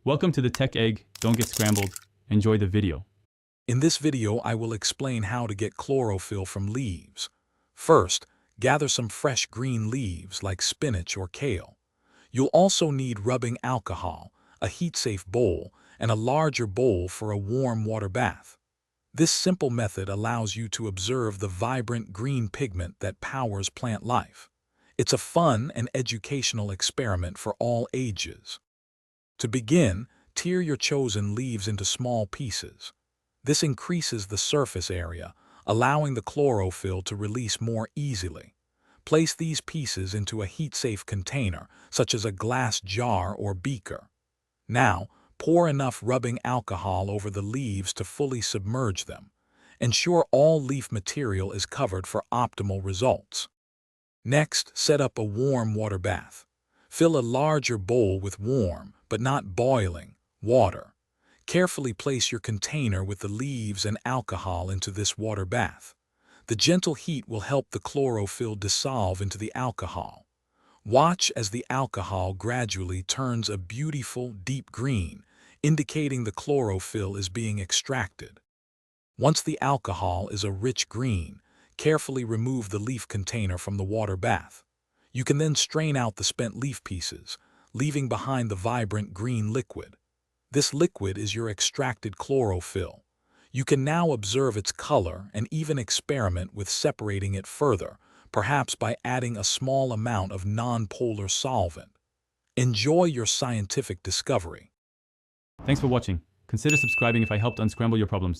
Welcome to the Tech Egg. Don't get scrambled. Enjoy the video. In this video, I will explain how to get chlorophyll from leaves. First, gather some fresh green leaves like spinach or kale. You'll also need rubbing alcohol, a heat-safe bowl, and a larger bowl for a warm water bath. This simple method allows you to observe the vibrant green pigment that powers plant life. It's a fun and educational experiment for all ages. To begin, tear your chosen leaves into small pieces. This increases the surface area, allowing the chlorophyll to release more easily. Place these pieces into a heat-safe container, such as a glass jar or beaker. Now, pour enough rubbing alcohol over the leaves to fully submerge them. Ensure all leaf material is covered for optimal results. Next, set up a warm water bath. Fill a larger bowl with warm, but not boiling, water. Carefully place your container with the leaves and alcohol into this water bath. The gentle heat will help the chlorophyll dissolve into the alcohol. Watch as the alcohol gradually turns a beautiful, deep green, indicating the chlorophyll is being extracted. Once the alcohol is a rich green, carefully remove the leaf container from the water bath. You can then strain out the spent leaf pieces, leaving behind the vibrant green liquid. This liquid is your extracted chlorophyll. You can now observe its color and even experiment with separating it further, perhaps by adding a small amount of non-polar solvent. Enjoy your scientific discovery. Thanks for watching. Consider subscribing if I helped unscramble your problems.